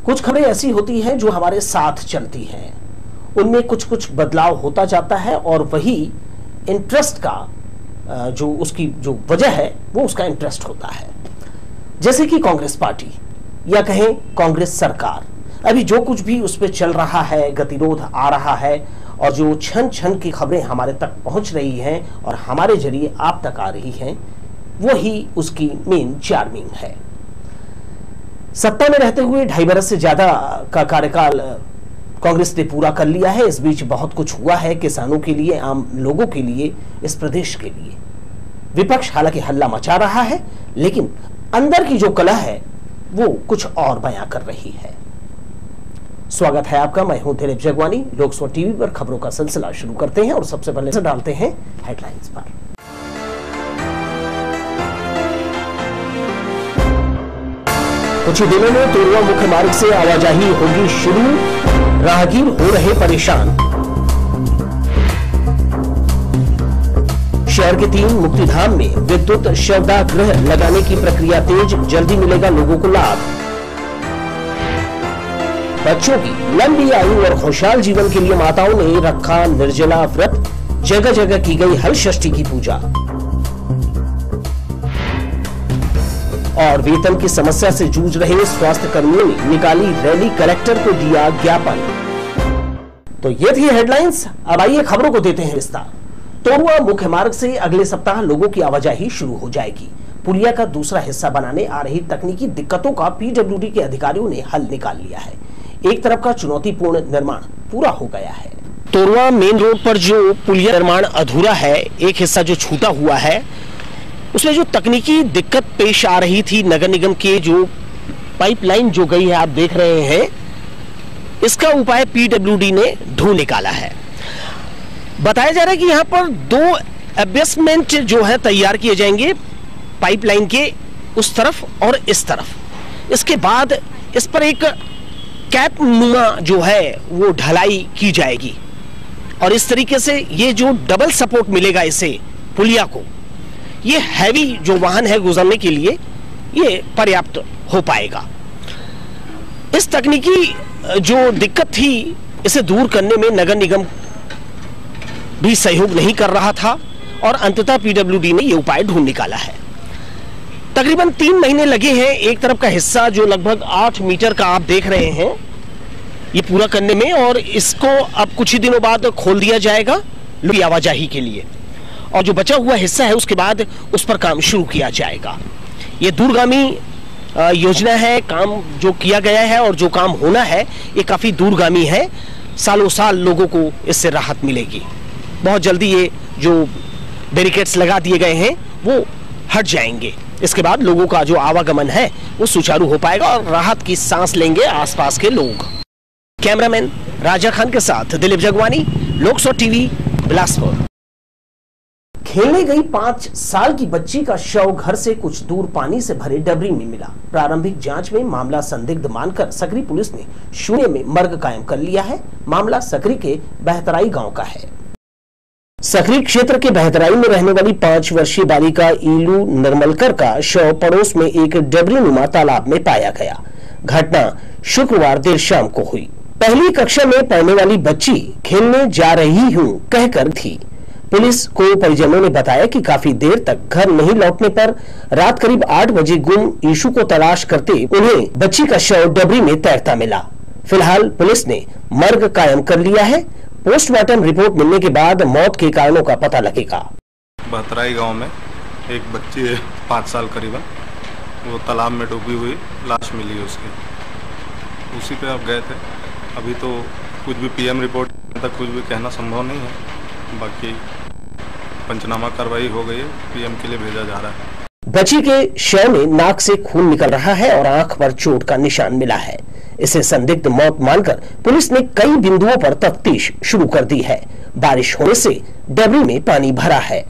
कुछ खबरें ऐसी होती हैं जो हमारे साथ चलती हैं, उनमें कुछ कुछ बदलाव होता जाता है और वही इंटरेस्ट का जो उसकी जो वजह है वो उसका इंटरेस्ट होता है। जैसे कि कांग्रेस पार्टी या कहें कांग्रेस सरकार, अभी जो कुछ भी उस पर चल रहा है, गतिरोध आ रहा है और जो क्षण क्षण की खबरें हमारे तक पहुंच रही हैं और हमारे जरिए आप तक आ रही हैं, वही उसकी मेन चार्मिंग है। सत्ता में रहते हुए 2.5 बरस से ज्यादा का कार्यकाल कांग्रेस ने पूरा कर लिया है। इस बीच बहुत कुछ हुआ है किसानों के लिए, आम लोगों के लिए, इस प्रदेश के लिए। विपक्ष हालांकि हल्ला मचा रहा है, लेकिन अंदर की जो कला है वो कुछ और बयां कर रही है। स्वागत है आपका, मैं हूं दिलीप जगवानी। लोकसभा टीवी पर खबरों का सिलसिला शुरू करते हैं और सबसे पहले से डालते हैं हेडलाइंस पर। कुछ ही दिनों में तोरुआ मुख्य मार्ग से आवाजाही होगी शुरू, राहगीर हो रहे परेशान। शहर के 3 मुक्तिधाम में विद्युत शवदाह गृह लगाने की प्रक्रिया तेज, जल्दी मिलेगा लोगों को लाभ। बच्चों की लंबी आयु और खुशहाल जीवन के लिए माताओं ने रखा निर्जला व्रत, जगह जगह की गई हल षष्ठी की पूजा। और वेतन की समस्या से जूझ रहे स्वास्थ्य कर्मियों ने निकाली रैली, कलेक्टर को दिया ज्ञापन। तो ये थी हेडलाइंस। अब आइए खबरों को देते हैं विस्तार। तोरुआ मुख्य मार्ग से अगले सप्ताह लोगों की आवाजाही शुरू हो जाएगी। पुलिया का दूसरा हिस्सा बनाने आ रही तकनीकी दिक्कतों का पीडब्ल्यूडी के अधिकारियों ने हल निकाल लिया है। एक तरफ का चुनौतीपूर्ण निर्माण पूरा हो गया है। तोरुआ मेन रोड पर जो पुलिया निर्माण अधूरा है, एक हिस्सा जो छूटा हुआ है, उसमें जो तकनीकी दिक्कत पेश आ रही थी, नगर निगम के जो पाइपलाइन जो गई है आप देख रहे हैं, इसका उपाय पीडब्ल्यूडी ने ढूंढ निकाला है। बताया जा रहा है कि यहां पर 2 एबेसमेंट जो है तैयार किए जाएंगे, पाइपलाइन के उस तरफ और इस तरफ। इसके बाद इस पर एक कैप नुमा जो है वो ढलाई की जाएगी और इस तरीके से ये जो डबल सपोर्ट मिलेगा इसे पुलिया को, ये हैवी जो वाहन है गुजरने के लिए ये पर्याप्त हो पाएगा। इस तकनीकी जो दिक्कत थी इसे दूर करने में नगर निगम भी सहयोग नहीं कर रहा था और अंततः पीडब्ल्यूडी ने ये उपाय ढूंढ निकाला है। तकरीबन 3 महीने लगे हैं। एक तरफ का हिस्सा जो लगभग 8 मीटर का आप देख रहे हैं, ये पूरा करने में, और इसको अब कुछ ही दिनों बाद खोल दिया जाएगा लोगों की आवाजाही के लिए, और जो बचा हुआ हिस्सा है उसके बाद उस पर काम शुरू किया जाएगा। ये दूरगामी योजना है, काम जो किया गया है और जो काम होना है ये काफी दूरगामी है। सालों साल लोगों को इससे राहत मिलेगी। बहुत जल्दी ये जो बैरिकेड्स लगा दिए गए हैं वो हट जाएंगे। इसके बाद लोगों का जो आवागमन है वो सुचारू हो पाएगा और राहत की सांस लेंगे आसपास के लोग। कैमरामैन राजा खान के साथ दिलीप जगवानी, लोकसभा टीवी, बिलासपुर। खेलने गई 5 साल की बच्ची का शव घर से कुछ दूर पानी से भरे डबरी में मिला। प्रारंभिक जांच में मामला संदिग्ध मानकर सकरी पुलिस ने शून्य में मर्ग कायम कर लिया है। मामला सकरी के बहतराई गांव का है। सकरी क्षेत्र के बहतराई में रहने वाली 5 वर्षीय बालिका ईलू निर्मलकर का शव पड़ोस में एक डबरी नुमा तालाब में पाया गया। घटना शुक्रवार देर शाम को हुई। पहली कक्षा में पढ़ने वाली बच्ची खेलने जा रही हूं कहकर थी। पुलिस को परिजनों ने बताया कि काफी देर तक घर नहीं लौटने पर रात करीब 8 बजे गुम ईशु को तलाश करते उन्हें बच्ची का शव डबरी में तैरता मिला। फिलहाल पुलिस ने मर्ग कायम कर लिया है। पोस्टमार्टम रिपोर्ट मिलने के बाद मौत के कारणों का पता लगेगा। बहतराई गांव में एक बच्ची है 5 साल करीबन, वो तालाब में डूबी हुई लाश मिली उसकी, उसी पे आप गए थे। अभी तो कुछ भी पीएम रिपोर्ट तक कुछ भी कहना संभव नहीं है। बाकी पंचनामा कार्रवाई हो गई है, पीएम के लिए भेजा जा रहा है। बच्ची के शव में नाक से खून निकल रहा है और आंख पर चोट का निशान मिला है। इसे संदिग्ध मौत मानकर पुलिस ने कई बिंदुओं पर तफ्तीश शुरू कर दी है। बारिश होने से डबरी में पानी भरा है।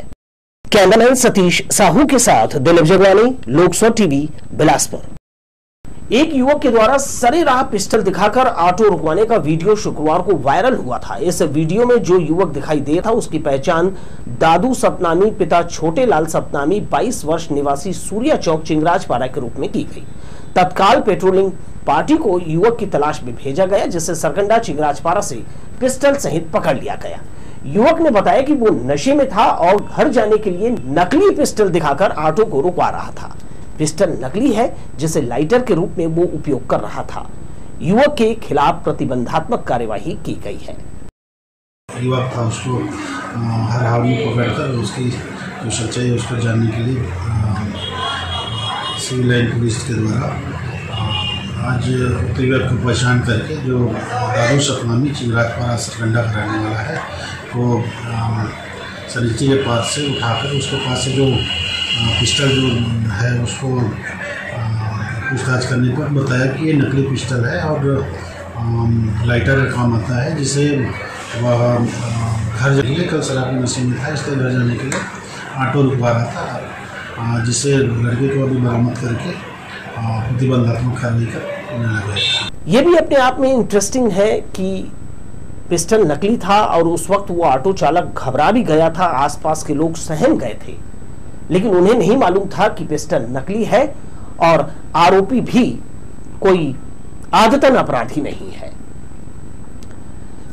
कैमरामैन सतीश साहू के साथ दिलीप जगवानी, लोकसभा टीवी, बिलासपुर। एक युवक के द्वारा सरेराह पिस्टल दिखाकर ऑटो रुकवाने का वीडियो शुक्रवार को वायरल हुआ था। इस वीडियो में जो युवक दिखाई दे था उसकी पहचान दादू सपनामी पिता छोटे लाल सपनामी 22 वर्ष निवासी सूर्या चौक चिंगराजपारा के रूप में की गई। तत्काल पेट्रोलिंग पार्टी को युवक की तलाश में भेजा गया, जिसे सरकंडा चिंगराजपारा से पिस्टल सहित पकड़ लिया गया। युवक ने बताया कि वो नशे में था और घर जाने के लिए नकली पिस्टल दिखाकर ऑटो को रुकवा रहा था। पिस्टल नकली है, जिसे लाइटर के रूप में वो उपयोग कर रहा था। युवक के खिलाफ प्रतिबंधात्मक कार्यवाही की गई है। युवक था, उसको हर हाल में पकड़कर उसकी जो सच्चाई है उसको जानने के लिए सिविल लाइन पुलिस के द्वारा आज युवक को पहचान करके जो दारू सतनामी चिंगराजपारा सरकंडा का रहने वाला है, वो सरिता के पास से उठाकर उसके पास से जो पिस्टल जो है उसको पूछताछ करने पर बताया कि ये नकली पिस्टल है और लाइटर का काम आता है, जिसे वह घर जाने के लिए कल शराब की नशे में था, इसलिए घर जाने के लिए ऑटो रुकवा रहा था, जिससे लड़के को अभी बरामद करके प्रतिबंधात्मक कार्रवाई कर। ये भी अपने आप में इंटरेस्टिंग है कि पिस्टल नकली था और उस वक्त वो ऑटो चालक घबरा भी गया था, आसपास के लोग सहम गए थे, लेकिन उन्हें नहीं मालूम था कि पिस्टल नकली है और आरोपी भी कोई आदतन अपराधी नहीं है।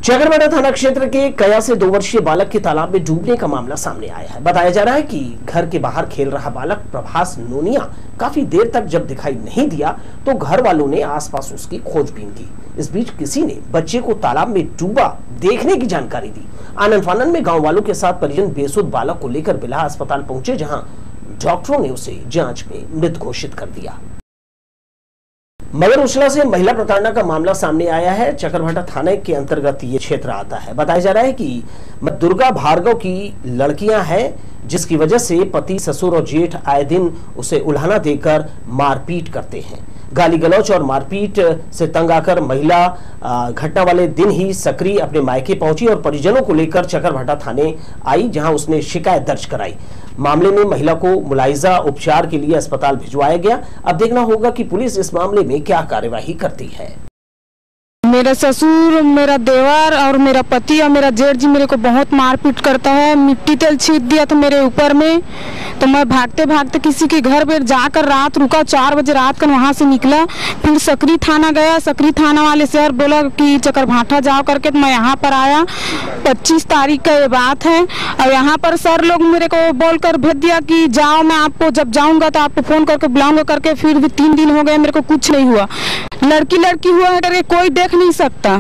चकरभाटा थाना क्षेत्र के कया से 2 वर्षीय बालक के तालाब में डूबने का मामला सामने आया है। बताया जा रहा है कि घर के बाहर खेल रहा बालक प्रभास नोनिया काफी देर तक जब दिखाई नहीं दिया तो घर वालों ने आसपास उसकी खोजबीन की। इस बीच किसी ने बच्चे को तालाब में डूबा देखने की जानकारी दी। आनंद फानन में गांव वालों के साथ परिजन बेसुध बालक को लेकर बिल्हा अस्पताल पहुंचे, जहां डॉक्टरों ने उसे जांच में मृत घोषित कर दिया। मगर उछला से महिला प्रताड़ना का मामला सामने आया है। चकरभाटा थाने के अंतर्गत ये क्षेत्र आता है। बताया जा रहा है कि दुर्गा भार्गव की लड़कियां हैं, जिसकी वजह से पति, ससुर और जेठ आए दिन उसे उल्हाना देकर मारपीट करते हैं। गाली गलौच और मारपीट से तंग आकर महिला घटना वाले दिन ही सक्रिय अपने मायके पहुंची और परिजनों को लेकर चकरभाटा थाने आई, जहां उसने शिकायत दर्ज कराई। मामले में महिला को मुलाहिजा उपचार के लिए अस्पताल भिजवाया गया। अब देखना होगा कि पुलिस इस मामले में क्या कार्यवाही करती है। मेरा ससुर, मेरा देवर और मेरा पति और मेरा जेठ जी मेरे को बहुत मारपीट करता है। मिट्टी तेल छीट दिया था मेरे ऊपर में, तो मैं भागते भागते किसी के घर पे जाकर रात रुका। 4 बजे रात का वहाँ से निकला, फिर सकरी थाना गया। सकरी थाना वाले सर बोला कि चकरभाटा जाओ करके, तो मैं यहाँ पर आया। 25 तारीख का ये बात है और यहाँ पर सर लोग मेरे को बोलकर भेज दिया कि जाओ, मैं आपको जब जाऊँगा तो आपको फ़ोन करके बुलाऊँगा करके। फिर भी 3 दिन हो गए, मेरे को कुछ नहीं हुआ। लड़की हुआ है करके कोई देख नहीं सकता।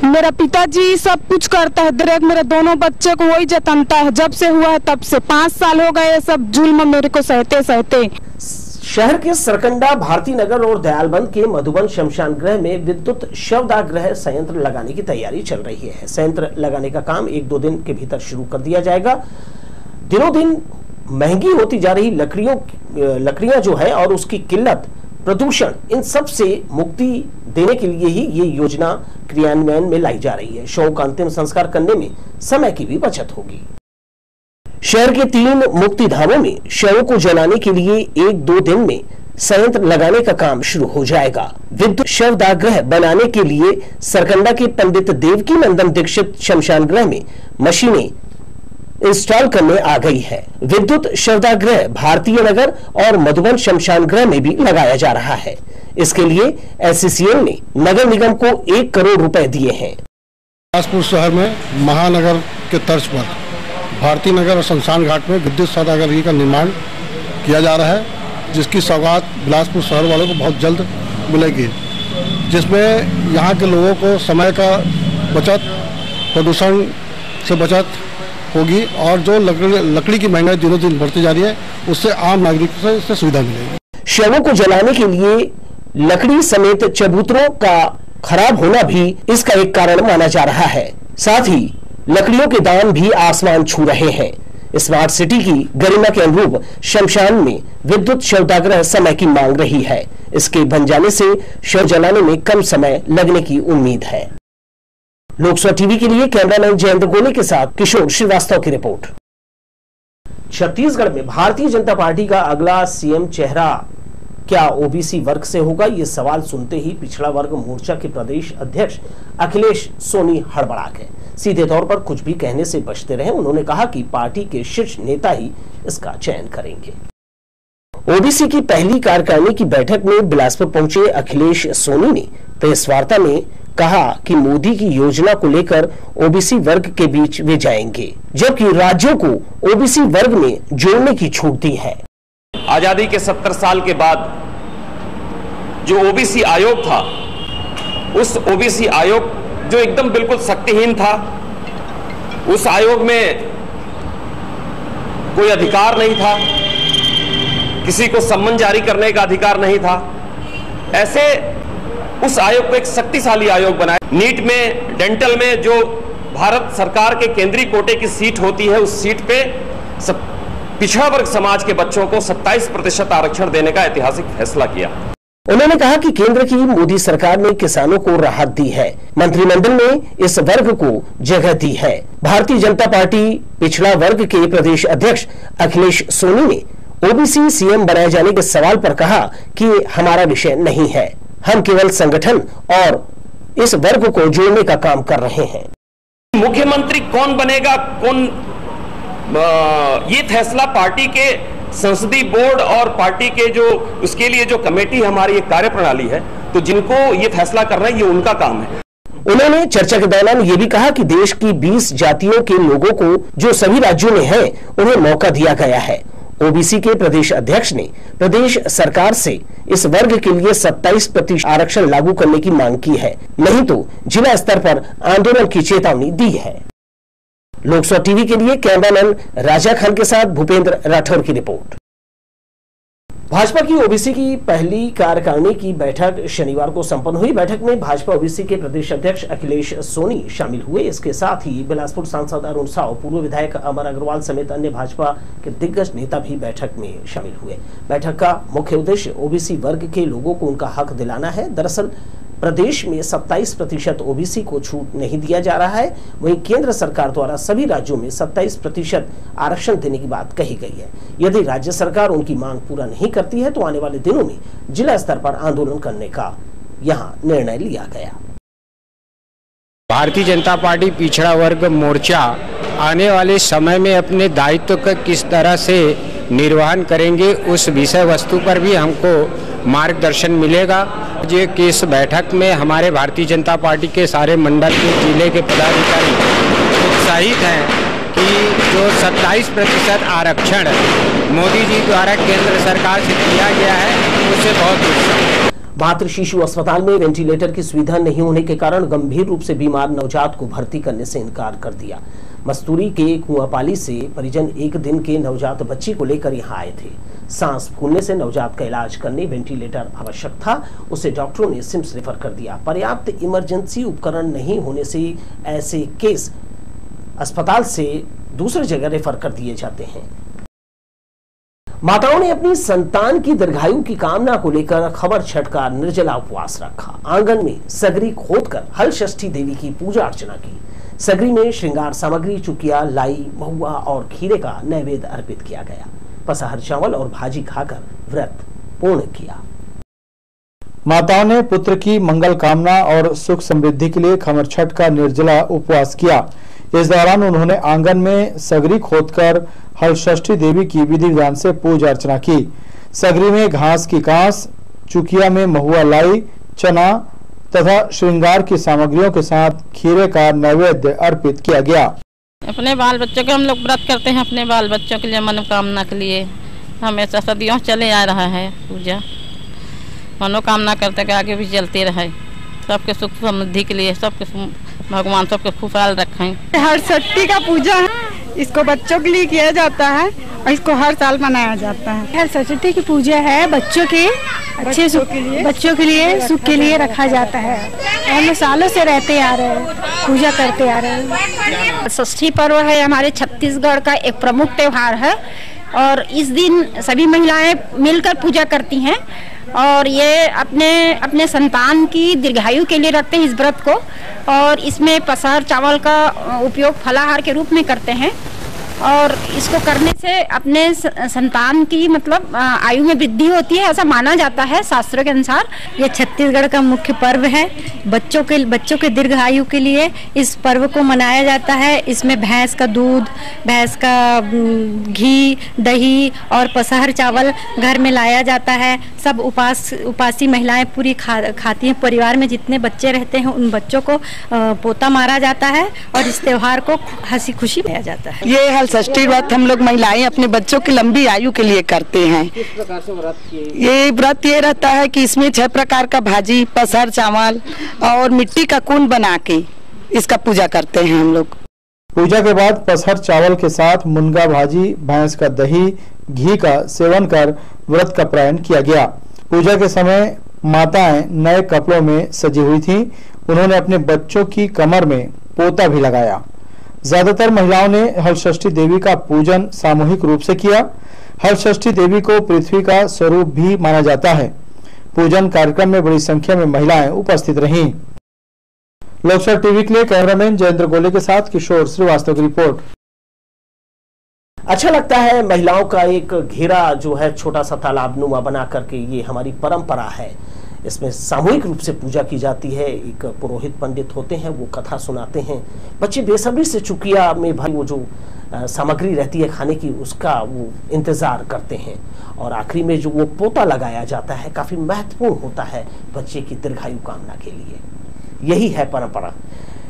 मेरा पिताजी सब कुछ करता है, देख मेरे दोनों बच्चे को वही जतनता है। जब से हुआ है तब से 5 साल हो गए सब जुल्म मेरे को सहते सहते। शहर के सरकंडा, भारती नगर और दयालबंद के मधुबन शमशान गृह में विद्युत शवदाह गृह संयंत्र लगाने की तैयारी चल रही है। संयंत्र लगाने का काम 1-2 दिन के भीतर शुरू कर दिया जाएगा। दिनों दिन महंगी होती जा रही लकड़ियां जो है और उसकी किल्लत, प्रदूषण, इन सब से मुक्ति देने के लिए ही ये योजना क्रियान्वयन में लाई जा रही है। शव का अंतिम संस्कार करने में समय की भी बचत होगी। शहर के 3 मुक्ति धामों में शवों को जलाने के लिए 1-2 दिन में संयंत्र लगाने का काम शुरू हो जाएगा। विद्युत शवदाह गृह बनाने के लिए सरकंडा के पंडित देवकी नंदन दीक्षित शमशान गृह में मशीनें इंस्टॉल करने आ गई है। विद्युत शवदाह गृह भारतीय नगर और मधुबन शमशान गृह में भी लगाया जा रहा है। इसके लिए एससीसीएल ने नगर निगम को 1 करोड़ रुपए दिए हैं। बिलासपुर शहर में महानगर के तर्ज पर भारतीय नगर और शमशान घाट में विद्युत शवदाह गृह का निर्माण किया जा रहा है, जिसकी सौगात बिलासपुर शहर वालों को बहुत जल्द मिलेगी, जिसमें यहाँ के लोगों को समय का बचत, प्रदूषण से बचत होगी और जो लकड़ी की महंगाई दिनों दिन बढ़ती जा रही है, उससे आम नागरिकों से इससे सुविधा मिलेगी। शवों को जलाने के लिए लकड़ी समेत चबूतरों का खराब होना भी इसका एक कारण माना जा रहा है। साथ ही लकड़ियों के दाम भी आसमान छू रहे हैं। स्मार्ट सिटी की गरिमा के अनुरूप शमशान में विद्युत शवदाह गृह समय की मांग रही है। इसके बन जाने से शव जलाने में कम समय लगने की उम्मीद है। लोकसभा टीवी के लिए कैमरामैन जयेंद्र गोले के साथ किशोर श्रीवास्तव की रिपोर्ट। छत्तीसगढ़ में भारतीय जनता पार्टी का अगला सीएम चेहरा क्या ओबीसी वर्ग से होगा? ये सवाल सुनते ही पिछड़ा वर्ग मोर्चा के प्रदेश अध्यक्ष अखिलेश सोनी हड़बड़ा गए। सीधे तौर पर कुछ भी कहने से बचते रहे। उन्होंने कहा कि पार्टी के शीर्ष नेता ही इसका चयन करेंगे। ओबीसी की पहली कार्यकारिणी की बैठक में बिलासपुर पहुंचे अखिलेश सोनी ने प्रेस वार्ता में कहा कि मोदी की योजना को लेकर ओबीसी वर्ग के बीच वे जाएंगे, जबकि राज्यों को ओबीसी वर्ग में जोड़ने की छूट दी है। आजादी के 70 साल के बाद जो ओबीसी आयोग था, उस ओबीसी आयोग जो एकदम बिल्कुल शक्तिहीन था, उस आयोग में कोई अधिकार नहीं था, किसी को सम्मन जारी करने का अधिकार नहीं था, ऐसे उस आयोग को एक शक्तिशाली आयोग बनाया। नीट में, डेंटल में जो भारत सरकार के केंद्रीय कोटे की सीट होती है, उस सीट पे पिछड़ा वर्ग समाज के बच्चों को 27% आरक्षण देने का ऐतिहासिक फैसला किया। उन्होंने कहा कि केंद्र की मोदी सरकार ने किसानों को राहत दी है, मंत्रिमंडल ने इस वर्ग को जगह दी है। भारतीय जनता पार्टी पिछड़ा वर्ग के प्रदेश अध्यक्ष अखिलेश सोनी ने ओबीसी सीएम बनाए जाने के सवाल पर कहा कि हमारा विषय नहीं है, हम केवल संगठन और इस वर्ग को जोड़ने का काम कर रहे हैं। मुख्यमंत्री कौन बनेगा, ये फैसला पार्टी के संसदीय बोर्ड और पार्टी के जो उसके लिए जो कमेटी हमारी एक कार्यप्रणाली है, तो जिनको ये फैसला करना है, ये उनका काम है। उन्होंने चर्चा के दौरान ये भी कहा कि देश की 20 जातियों के लोगों को जो सभी राज्यों में हैं, उन्हें मौका दिया गया है। ओबीसी के प्रदेश अध्यक्ष ने प्रदेश सरकार से इस वर्ग के लिए 27% आरक्षण लागू करने की मांग की है, नहीं तो जिला स्तर पर आंदोलन की चेतावनी दी है। लोकसभा टीवी के लिए कैमरामैन राजा खान के साथ भूपेंद्र राठौर की रिपोर्ट। भाजपा की ओबीसी की पहली कार्यकारिणी की बैठक शनिवार को संपन्न हुई। बैठक में भाजपा ओबीसी के प्रदेश अध्यक्ष अखिलेश सोनी शामिल हुए। इसके साथ ही बिलासपुर सांसद अरुण साव, पूर्व विधायक अमर अग्रवाल समेत अन्य भाजपा के दिग्गज नेता भी बैठक में शामिल हुए। बैठक का मुख्य उद्देश्य ओबीसी वर्ग के लोगों को उनका हक दिलाना है। दरअसल प्रदेश में 27% ओबीसी को छूट नहीं दिया जा रहा है, वहीं केंद्र सरकार द्वारा सभी राज्यों में 27% आरक्षण देने की बात कही गई है। यदि राज्य सरकार उनकी मांग पूरा नहीं करती है तो आने वाले दिनों में जिला स्तर पर आंदोलन करने का यहां निर्णय लिया गया। भारतीय जनता पार्टी पिछड़ा वर्ग मोर्चा आने वाले समय में अपने दायित्व का किस तरह से निर्वहन करेंगे, उस विषय वस्तु पर भी हमको मार्गदर्शन मिलेगा। ये कि इस बैठक में हमारे भारतीय जनता पार्टी के सारे मंडल के जिले के पदाधिकारी उत्साहित हैं कि जो 27% आरक्षण मोदी जी द्वारा केंद्र सरकार से किया गया है, उससे बहुत उत्साहित। मातृ शिशु अस्पताल में वेंटिलेटर की सुविधा नहीं होने के कारण गंभीर रूप से बीमार नवजात को भर्ती करने से इनकार कर दिया। मस्तूरी के कुआंपाली से परिजन एक दिन के नवजात बच्ची को लेकर यहां आए थे। सांस फूलने से नवजात का इलाज करने वेंटिलेटर आवश्यक था, उसे डॉक्टरों ने सिम्स रेफर कर दिया। पर्याप्त इमरजेंसी उपकरण नहीं होने से ऐसे केस अस्पताल से दूसरी जगह रेफर कर दिए जाते हैं। माताओं ने अपनी संतान की दीर्घायु की कामना को लेकर खबर छठ का निर्जला उपवास रखा। आंगन में सगरी खोदकर हल षष्ठी देवी की पूजा अर्चना की। सगरी में श्रृंगार सामग्री, चुकिया, लाई, महुआ और खीरे का नैवेद्य अर्पित किया गया। पसहर चावल और भाजी खाकर व्रत पूर्ण किया। माताओं ने पुत्र की मंगल कामना और सुख समृद्धि के लिए खमर छठ का निर्जला उपवास किया। इस दौरान उन्होंने आंगन में सगरी खोदकर हल षष्ठी देवी की विधि विधान से पूजा अर्चना की। सगरी में घास की कांस, चुकिया में महुआ, लाई, चना तथा श्रृंगार की सामग्रियों के साथ खीरे का नैवेद्य अर्पित किया गया। अपने बाल बच्चों के हम लोग व्रत करते हैं, अपने बाल बच्चों के लिए, मनोकामना के लिए हमेशा सदियों चले आ रहा है पूजा। मनोकामना करते के आगे भी चलते रहे, सबके सुख समृद्धि के लिए, सबके भगवान सबके खुशहाल रखें। हर षष्ठी का पूजा है, इसको बच्चों के लिए किया जाता है और इसको हर साल मनाया जाता है। हर षष्ठी की पूजा है, बच्चों के अच्छे बच्चों के लिए सुख के लिए रखा जाता है। हम लोग सालों से रहते आ रहे हैं, पूजा करते आ रहे हैं। षष्ठी पर्व है हमारे छत्तीसगढ़ का एक प्रमुख त्योहार है और इस दिन सभी महिलाएं मिलकर पूजा करती हैं और ये अपने संतान की दीर्घायु के लिए रखते हैं इस व्रत को। और इसमें पसहर चावल का उपयोग फलाहार के रूप में करते हैं और इसको करने से अपने संतान की मतलब आयु में वृद्धि होती है, ऐसा माना जाता है शास्त्रों के अनुसार। ये छत्तीसगढ़ का मुख्य पर्व है। बच्चों के दीर्घ आयु के लिए इस पर्व को मनाया जाता है। इसमें भैंस का दूध, भैंस का घी, दही और पसहर चावल घर में लाया जाता है। सब उपासी महिलाएं पूरी खाती हैं। परिवार में जितने बच्चे रहते हैं उन बच्चों को पोता मारा जाता है और इस त्योहार को हंसी खुशी मनाया जाता है। ये हल षष्ठी व्रत हम लोग महिलाएं अपने बच्चों की लंबी आयु के लिए करते हैं। किस प्रकार से व्रत किए? ये व्रत ये रहता है कि इसमें 6 प्रकार का भाजी, पसहर चावल और मिट्टी का कुंड बना के इसका पूजा करते हैं हम लोग। पूजा के बाद पसहर चावल के साथ मुनगा भाजी, भैंस का दही, घी का सेवन कर व्रत का प्रायण किया गया। पूजा के समय माताएं नए कपड़ों में सजी हुई थीं। उन्होंने अपने बच्चों की कमर में पोता भी लगाया। ज्यादातर महिलाओं ने हलषष्ठी देवी का पूजन सामूहिक रूप से किया। हलषष्ठी देवी को पृथ्वी का स्वरूप भी माना जाता है। पूजन कार्यक्रम में बड़ी संख्या में महिलाएं उपस्थित रहीं। लोकसभा टीवी के लिए कैमरामैन जयेंद्र गोले के साथ किशोर श्रीवास्तव की रिपोर्ट। अच्छा लगता है महिलाओं का एक घेरा जो है छोटा सा तालाबनुमा बना करके, ये हमारी परंपरा है। इसमें सामूहिक रूप से पूजा की जाती है। एक पुरोहित पंडित होते हैं, वो कथा सुनाते हैं। बच्चे बेसब्री से चुकिया में भाई वो जो सामग्री रहती है खाने की, उसका वो इंतजार करते हैं। और आखिरी में जो वो पोता लगाया जाता है काफी महत्वपूर्ण होता है बच्चे की दीर्घायु कामना के लिए। यही है परंपरा।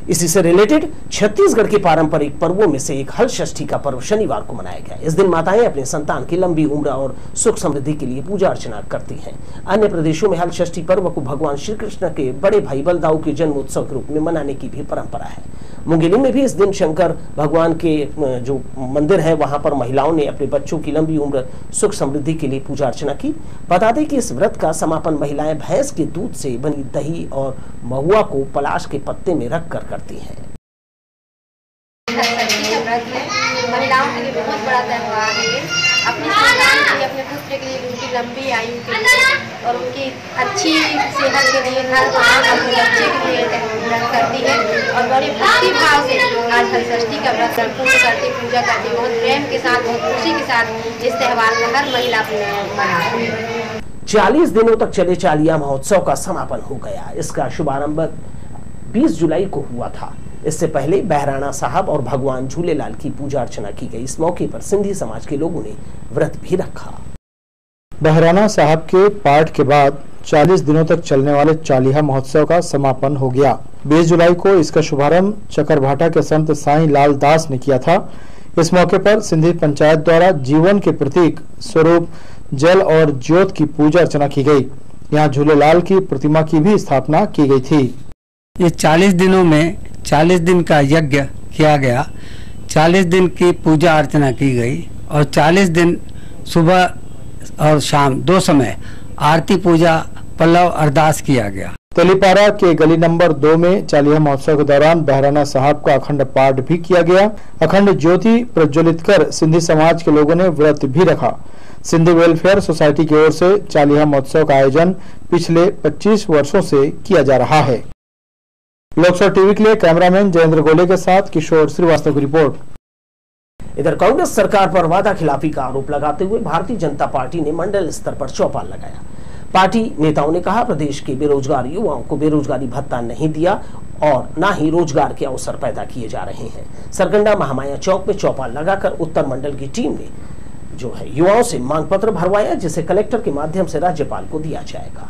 इसी से रिलेटेड छत्तीसगढ़ के पारंपरिक पर्वों में से एक हलषष्ठी का पर्व शनिवार को मनाया गया। इस दिन माताएं अपने संतान की लंबी उम्र और सुख समृद्धि के लिए पूजा अर्चना करती हैं। अन्य प्रदेशों में हलषष्ठी पर्व को भगवान श्री कृष्ण के बड़े भाई बलदाऊ के जन्मोत्सव के रूप में मनाने की भी परंपरा है। मुंगेली में भी इस दिन शंकर भगवान के जो मंदिर है वहां पर महिलाओं ने अपने बच्चों की लंबी उम्र सुख समृद्धि के लिए पूजा अर्चना की। बता दें कि इस व्रत का समापन महिलाएं भैंस के दूध से बनी दही और महुआ को पलाश के पत्ते में रख कर करती हैं। महिलाओं के लिए बहुत बड़ा त्योहार है। अपनी संतान के लिए, अपने पुत्र के लिए, उनकी लंबी आयु के लिए और उनकी अच्छी सेहत के लिए हर माँ अपने बच्चे के लिए व्रत करती है और बड़े भक्ति भाव से आज हलषष्ठी का व्रत पूर्ण करती, पूजा करती, बहुत प्रेम के साथ, बहुत खुशी के साथ इस त्योहार को हर महिला मनाती है। 40 दिनों तक चले चालिया महोत्सव का समापन हो गया। इसका शुभारंभ 20 जुलाई को हुआ था। इससे पहले बहराना साहब और भगवान झूलेलाल की पूजा अर्चना की गई। इस मौके पर सिंधी समाज के लोगों ने व्रत भी रखा। बहराना साहब के पाठ के बाद 40 दिनों तक चलने वाले चालिया महोत्सव का समापन हो गया। 20 जुलाई को इसका शुभारंभ चकरभाटा के संत साईं लाल दास ने किया था। इस मौके पर सिंधी पंचायत द्वारा जीवन के प्रतीक स्वरूप जल और ज्योत की पूजा अर्चना की गई। यहाँ झूलेलाल की प्रतिमा की भी स्थापना की गई थी। ये 40 दिनों में 40 दिन का यज्ञ किया गया। 40 दिन की पूजा अर्चना की गई और 40 दिन सुबह और शाम 2 समय आरती पूजा पल्लव अरदास किया गया। तेलीपारा के गली नंबर 2 में चालिया महोत्सव के दौरान बहराना साहब का अखंड पाठ भी किया गया। अखंड ज्योति प्रज्वलित कर सिंधी समाज के लोगों ने व्रत भी रखा। सिंधी वेलफेयर सोसाइटी की ओर से चालिया महोत्सव का आयोजन पिछले 25 वर्षों से किया जा रहा है। लोकसभा टीवी के लिए कैमरामैन जयेंद्र गोले के साथ किशोर श्रीवास्तव की रिपोर्ट। इधर कांग्रेस सरकार पर वादा खिलाफी का आरोप लगाते हुए भारतीय जनता पार्टी ने मंडल स्तर पर चौपाल लगाया। पार्टी नेताओं ने कहा, प्रदेश के बेरोजगार युवाओं को बेरोजगारी भत्ता नहीं दिया और न ही रोजगार के अवसर पैदा किए जा रहे हैं। सरकंडा महामाया चौक में चौपाल लगाकर उत्तर मंडल की टीम ने जो है युवाओं से मांग पत्र भरवाया, जिसे कलेक्टर के माध्यम से राज्यपाल को दिया जाएगा।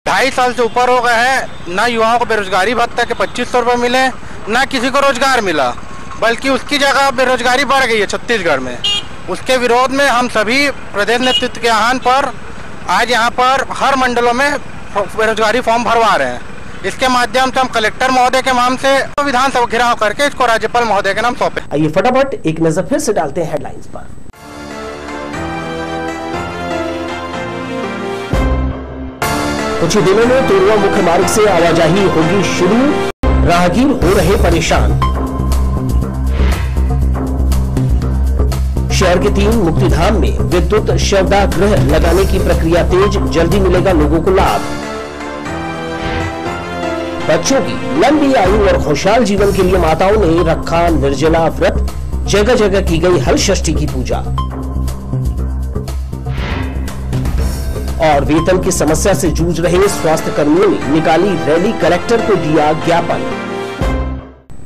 2.5 साल से ऊपर हो गए हैं, ना युवाओं को बेरोजगारी भत्ता के 2500 रुपए मिले, ना किसी को रोजगार मिला, बल्कि उसकी जगह बेरोजगारी बढ़ गई है छत्तीसगढ़ में। उसके विरोध में हम सभी प्रदेश नेतृत्व के आह्वान पर आज यहाँ पर हर मंडलों में बेरोजगारी फॉर्म भरवा रहे हैं। इसके माध्यम से हम कलेक्टर महोदय के नाम से विधानसभा घेराव करके इसको राज्यपाल महोदय के नाम सौंपे। आइए फटाफट एक नजर फिर से डालते हैं हेडलाइंस पर। कुछ ही दिनों में तोरवा मुख्य मार्ग से आवाजाही होगी शुरू, राहगीर हो रहे परेशान। शहर के 3 मुक्तिधाम में विद्युत शवदाह गृह लगाने की प्रक्रिया तेज, जल्दी मिलेगा लोगों को लाभ। बच्चों की लंबी आयु और खुशहाल जीवन के लिए माताओं ने रखा निर्जला व्रत। जगह जगह की गई हलषष्ठी की पूजा। और वेतन की समस्या से जूझ रहे स्वास्थ्य कर्मियों ने निकाली रैली, कलेक्टर को दिया ज्ञापन।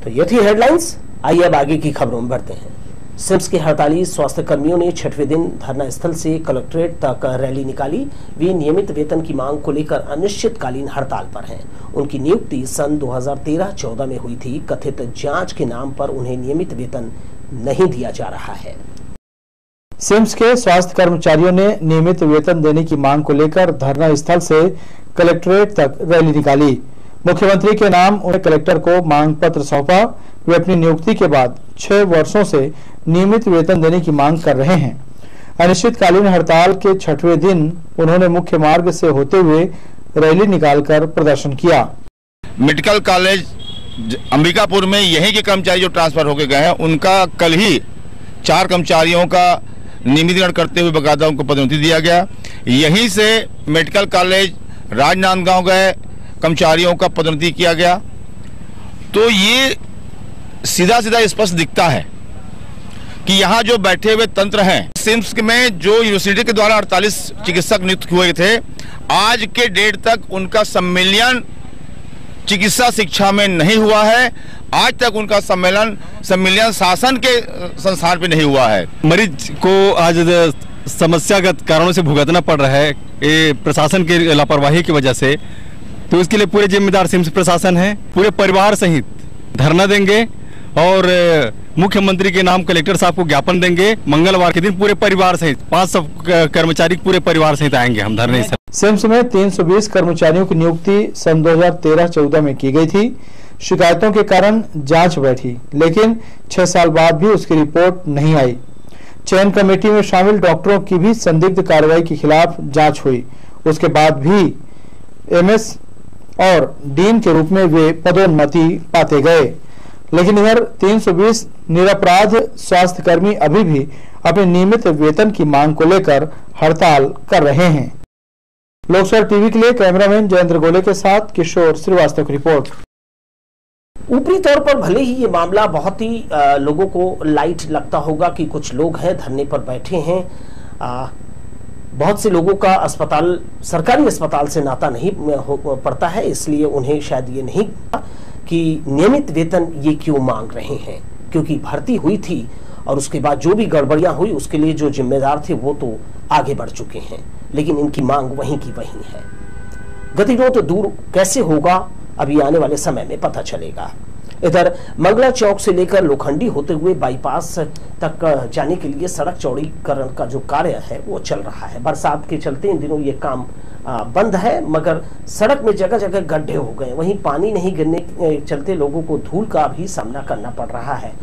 तो ये थी हेडलाइंस। आइए अब आगे की खबरों में बढ़ते हैं। सिम्स के 48 स्वास्थ्य कर्मियों ने 6वें दिन धरना स्थल से कलेक्ट्रेट तक रैली निकाली। वे नियमित वेतन की मांग को लेकर अनिश्चितकालीन हड़ताल पर हैं। उनकी नियुक्ति सन 2013-14 में हुई थी। कथित जांच के नाम पर उन्हें नियमित वेतन नहीं दिया जा रहा है। सिम्स के स्वास्थ्य कर्मचारियों ने नियमित वेतन देने की मांग को लेकर धरना स्थल से कलेक्ट्रेट तक रैली निकाली। मुख्यमंत्री के नाम उन्हें कलेक्टर को मांग पत्र सौंपा। वे अपनी नियुक्ति के बाद 6 वर्षों से नियमित वेतन देने की मांग कर रहे हैं। अनिश्चितकालीन हड़ताल के 6वें दिन उन्होंने मुख्य मार्ग से होते हुए रैली निकालकर प्रदर्शन किया। मेडिकल कॉलेज अंबिकापुर में यहीं के कर्मचारी जो ट्रांसफर होकर गए हैं, उनका कल ही 4 कर्मचारियों का नियमितीकरण करते हुए बकायदा उनको पदोन्नति दिया गया। यहीं से मेडिकल कॉलेज राजनांदगांव गए कर्मचारियों का पदोन्नति किया गया। तो ये सीधा सीधा स्पष्ट दिखता है कि यहाँ जो बैठे हुए तंत्र हैं, सिम्स में जो यूनिवर्सिटी के द्वारा 48 चिकित्सक नियुक्त हुए थे, आज के डेट तक उनका सम्मेलन चिकित्सा शिक्षा में नहीं हुआ है। आज तक उनका सम्मेलन शासन के संस्थान पे नहीं हुआ है। मरीज को आज समस्यागत कारणों से भुगतना पड़ रहा है ये प्रशासन की लापरवाही की वजह से। तो इसके लिए पूरे जिम्मेदार सिम्स प्रशासन है। पूरे परिवार सहित धरना देंगे और मुख्यमंत्री के नाम कलेक्टर साहब को ज्ञापन देंगे। मंगलवार के दिन पूरे परिवार सहित 500 कर्मचारी पूरे परिवार सहित आएंगे हम धरने से। सिम्स में 320 कर्मचारियों की नियुक्ति सन 2013-14 में की गई थी। शिकायतों के कारण जांच बैठी, लेकिन 6 साल बाद भी उसकी रिपोर्ट नहीं आई। चयन कमेटी में शामिल डॉक्टरों की भी संदिग्ध कार्रवाई के खिलाफ जांच हुई। उसके बाद भी एमएस और डीन के रूप में वे पदोन्नति पाते गए। लेकिन इधर 320 निरपराध स्वास्थ्य कर्मी अभी भी अपने नियमित वेतन की मांग को लेकर हड़ताल कर रहे हैं। लोकसभा टीवी के लिए कैमरामैन जयेंद्र गोले के साथ किशोर श्रीवास्तव की रिपोर्ट। ऊपरी तौर पर भले ही ये मामला बहुत ही लोगों को लाइट लगता होगा कि कुछ लोग हैं धरने पर बैठे हैं। बहुत से लोगों का अस्पताल, सरकारी अस्पताल से नाता नहीं पड़ता है, इसलिए उन्हें शायद ये नहीं कि नियमित वेतन ये क्यों मांग रहे हैं, क्योंकि भर्ती हुई थी और उसके बाद जो भी गड़बड़ियां हुई उसके लिए जो जिम्मेदार थे वो तो आगे बढ़ चुके हैं, लेकिन इनकी मांग वहीं की वहीं है। गतिरोध दूर कैसे होगा अभी आने वाले समय में पता चलेगा। इधर मंगला चौक से लेकर लोखंडी होते हुए बाईपास तक जाने के लिए सड़क चौड़ीकरण का जो कार्य है वो चल रहा है। बरसात के चलते इन दिनों ये काम बंद है, मगर सड़क में जगह जगह गड्ढे हो गए। वहीं पानी नहीं गिरने के चलते लोगों को धूल का भी सामना करना पड़ रहा है।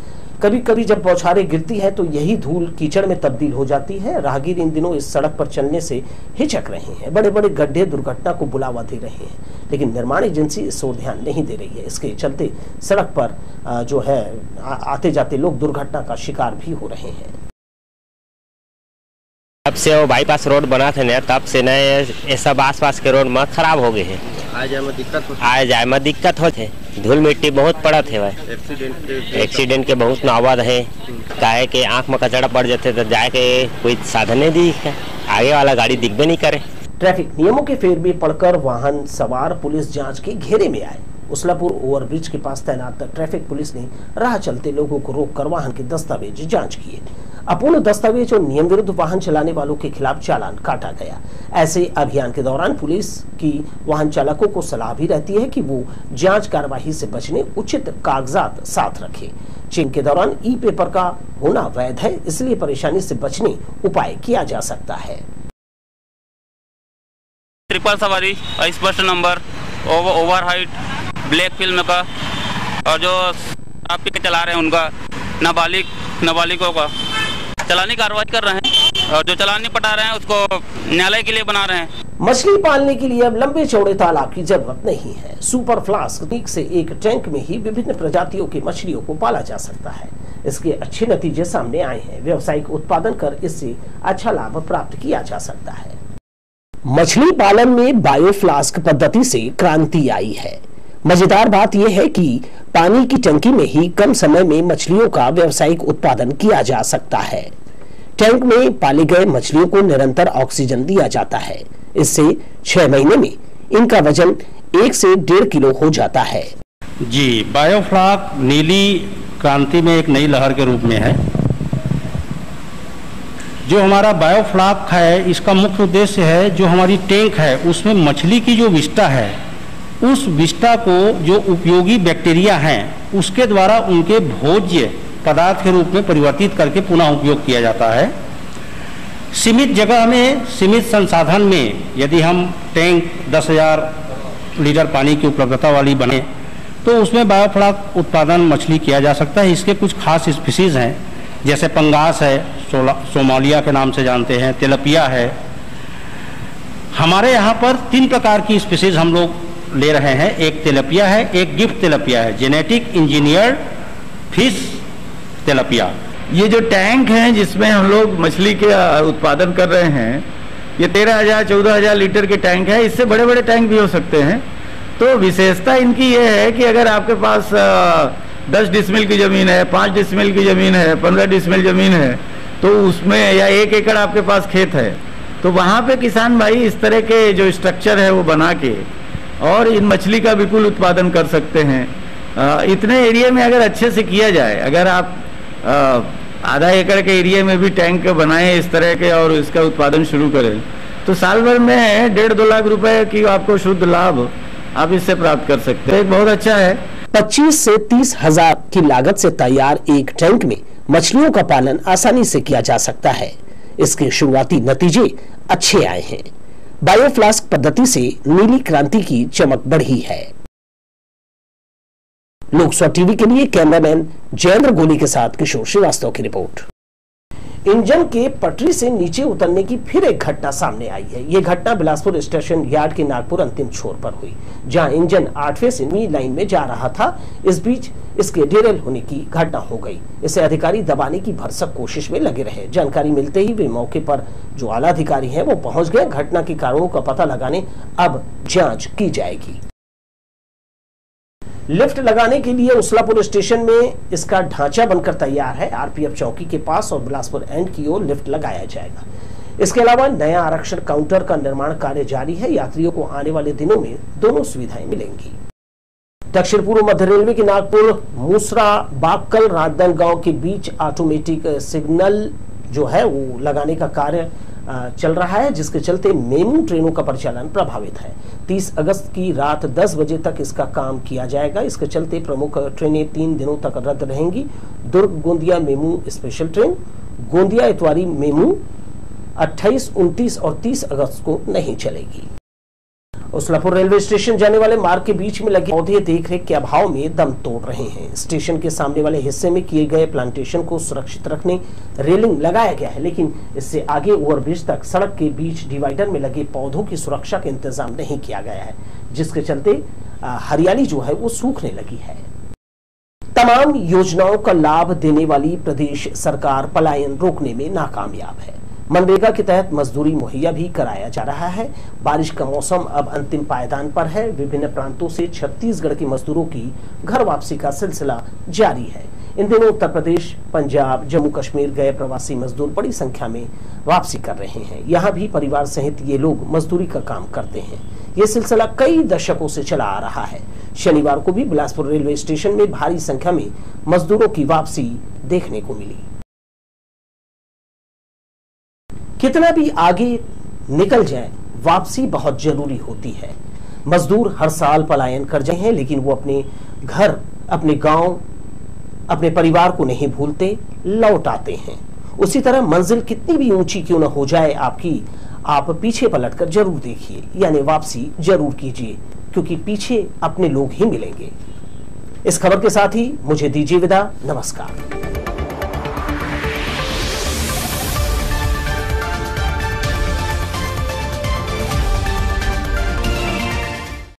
कभी कभी जब बौछारें गिरती है तो यही धूल कीचड़ में तब्दील हो जाती है। राहगीर इन दिनों इस सड़क पर चलने से हिचक रहे हैं। बड़े बड़े गड्ढे दुर्घटना को बुलावा दे रहे हैं, लेकिन निर्माण एजेंसी इस ओर ध्यान नहीं दे रही है। इसके चलते सड़क पर जो है आते जाते लोग दुर्घटना का शिकार भी हो रहे हैं। तब से वो बाईपास रोड बना थे न, तब से न ये सब आसपास के रोड में खराब हो गए हैं। आ जाए में दिक्कत होते, धूल मिट्टी बहुत पड़ा थे भाई। एक्सीडेंट के बहुत नौबत है। काहे के आंख में कचड़ा पड़ जाते तो जाके कोई साधन नहीं दिखे, आगे वाला गाड़ी दिखबे नहीं करे। ट्रैफिक नियमों के फेर में पड़कर वाहन सवार पुलिस जांच के घेरे में आए। उसलापुर ओवरब्रिज के पास तैनात ट्रैफिक पुलिस ने राह चलते लोगों को रोककर वाहन के दस्तावेज जांच किए। अपूर्ण दस्तावेज और नियम विरुद्ध वाहन चलाने वालों के खिलाफ चालान काटा गया। ऐसे अभियान के दौरान पुलिस की वाहन चालकों को सलाह भी रहती है कि वो जांच कार्यवाही से बचने उचित कागजात साथ रखें। चेकिंग के दौरान ई पेपर का होना वैध है, इसलिए परेशानी से बचने उपाय किया जा सकता है। ट्रिपल सवारी, स्पष्ट number, over height, black film का, और जो आप पी के चला रहे हैं उनका, नाबालिगों का चलानी कार्रवाई कर रहे हैं, और जो चलान नहीं पटा रहे हैं उसको न्यायालय के लिए बना रहे हैं। मछली पालने के लिए अब लंबे चौड़े तालाब की जरूरत नहीं है। सुपर फ्लास्क तकनीक से एक टैंक में ही विभिन्न प्रजातियों की मछलियों को पाला जा सकता है। इसके अच्छे नतीजे सामने आए हैं। व्यावसायिक उत्पादन कर इससे अच्छा लाभ प्राप्त किया जा सकता है। मछली पालन में बायोफ्लास्क पद्धति से क्रांति आई है। मजेदार बात यह है कि पानी की टंकी में ही कम समय में मछलियों का व्यावसायिक उत्पादन किया जा सकता है। टैंक में पाले गए मछलियों को निरंतर ऑक्सीजन दिया जाता है। इससे 6 महीने में इनका वजन 1 से 1.5 किलो हो जाता है। जी, बायोफ्लाक नीली क्रांति में एक नई लहर के रूप में है। जो हमारा बायोफ्लाक है, इसका मुख्य उद्देश्य है जो हमारी टैंक है उसमें मछली की जो विष्ठा है, उस विष्ठा को जो उपयोगी बैक्टीरिया हैं उसके द्वारा उनके भोज्य पदार्थ के रूप में परिवर्तित करके पुनः उपयोग किया जाता है। सीमित जगह में, सीमित संसाधन में यदि हम टैंक 10,000 लीटर पानी की उपलब्धता वाली बने तो उसमें बायोफ्लाक उत्पादन मछली किया जा सकता है। इसके कुछ खास स्पीसीज हैं, जैसे पंगास है, सोमालिया के नाम से जानते हैं, तिलपिया है। हमारे यहाँ पर 3 प्रकार की स्पीसीज हम लोग ले रहे हैं। एक तिलपिया है, एक गिफ्ट तिलपिया है, जेनेटिक इंजीनियर्ड फिश तिलपिया। ये जो टैंक हैं जिसमें हम लोग मछली के उत्पादन कर रहे हैं, ये 13,000-14,000 लीटर के टैंक है। इससे बड़े बड़े टैंक भी हो सकते हैं। तो विशेषता इनकी ये है कि अगर आपके पास 10 डिसमिल की ज़मीन है, 5 डिसमिल की ज़मीन है, 15 डिसमिल ज़मीन है, तो उसमें या 1 एकड़ आपके पास खेत है, तो वहाँ पे किसान भाई इस तरह के जो स्ट्रक्चर है वो बना के और इन मछली का बिल्कुल उत्पादन कर सकते हैं। इतने एरिया में अगर अच्छे से किया जाए, अगर आप आधा एकड़ के एरिया में भी टैंक बनाएं इस तरह के और इसका उत्पादन शुरू करें, तो साल भर में 1.5-2 लाख रुपए की आपको शुद्ध लाभ आप इससे प्राप्त कर सकते हैं। बहुत अच्छा है। 25 से 30 हजार की लागत से तैयार एक टैंक में मछलियों का पालन आसानी से किया जा सकता है। इसके शुरुआती नतीजे अच्छे आए हैं। बायोफ्लास्क पद्धति से नीली क्रांति की चमक बढ़ी है। लोकसभा टीवी के लिए कैमरामैन जयेंद्र गोली के साथ किशोर श्रीवास्तव की रिपोर्ट। इंजन के पटरी से नीचे उतरने की फिर एक घटना सामने आई है। यह घटना बिलासपुर स्टेशन यार्ड के नागपुर अंतिम छोर पर हुई, जहां इंजन 8वें से 9वीं लाइन में जा रहा था। इस बीच इसके डेरेल होने की घटना हो गई। इसे अधिकारी दबाने की भरसक कोशिश में लगे रहे। जानकारी मिलते ही वे मौके पर जो आला अधिकारी हैं वो पहुंच गए। घटना के कारणों का पता लगाने अब जांच की जाएगी। लिफ्ट लगाने के लिए उसलापुर स्टेशन में इसका ढांचा बनकर तैयार है। आरपीएफ चौकी के पास और बिलासपुर एंड की ओर लिफ्ट लगाया जाएगा। इसके अलावा नया आरक्षण काउंटर का निर्माण कार्य जारी है। यात्रियों को आने वाले दिनों में दोनों सुविधाएं मिलेंगी। दक्षिण पूर्व मध्य रेलवे की नागपुर मूसरा बागकल राजनांदगांव के बीच ऑटोमेटिक सिग्नल जो है वो लगाने का कार्य चल रहा है, जिसके चलते मेमू ट्रेनों का परिचालन प्रभावित है। 30 अगस्त की रात 10 बजे तक इसका काम किया जाएगा। इसके चलते प्रमुख ट्रेनें 3 दिनों तक रद्द रहेंगी। Durg Gondia MEMU special train, Gondia Itwari MEMU 28, 29 और 30 अगस्त को नहीं चलेगी। उसलापुर रेलवे स्टेशन जाने वाले मार्ग के बीच में लगे पौधे देखरेख के अभाव में दम तोड़ रहे हैं। स्टेशन के सामने वाले हिस्से में किए गए प्लांटेशन को सुरक्षित रखने रेलिंग लगाया गया है, लेकिन इससे आगे ओवरब्रिज तक सड़क के बीच डिवाइडर में लगे पौधों की सुरक्षा का इंतजाम नहीं किया गया है, जिसके चलते हरियाली जो है वो सूखने लगी है। तमाम योजनाओं का लाभ देने वाली प्रदेश सरकार पलायन रोकने में नाकामयाब है। मनरेगा के तहत मजदूरी मुहैया भी कराया जा रहा है। बारिश का मौसम अब अंतिम पायदान पर है। विभिन्न प्रांतों से छत्तीसगढ़ के मजदूरों की घर वापसी का सिलसिला जारी है। इन दिनों उत्तर प्रदेश, पंजाब, जम्मू कश्मीर गए प्रवासी मजदूर बड़ी संख्या में वापसी कर रहे हैं। यहाँ भी परिवार सहित ये लोग मजदूरी का काम करते हैं। ये सिलसिला कई दशकों से चला आ रहा है। शनिवार को भी बिलासपुर रेलवे स्टेशन में भारी संख्या में मजदूरों की वापसी देखने को मिली। कितना भी आगे निकल जाए, वापसी बहुत जरूरी होती है। मजदूर हर साल पलायन कर जाते हैं, लेकिन वो अपने घर, अपने गांव, अपने परिवार को नहीं भूलते, लौट आते हैं। उसी तरह मंजिल कितनी भी ऊंची क्यों न हो जाए आपकी, आप पीछे पलटकर जरूर देखिए, यानी वापसी जरूर कीजिए, क्योंकि पीछे अपने लोग ही मिलेंगे। इस खबर के साथ ही मुझे दीजिए विदा। नमस्कार।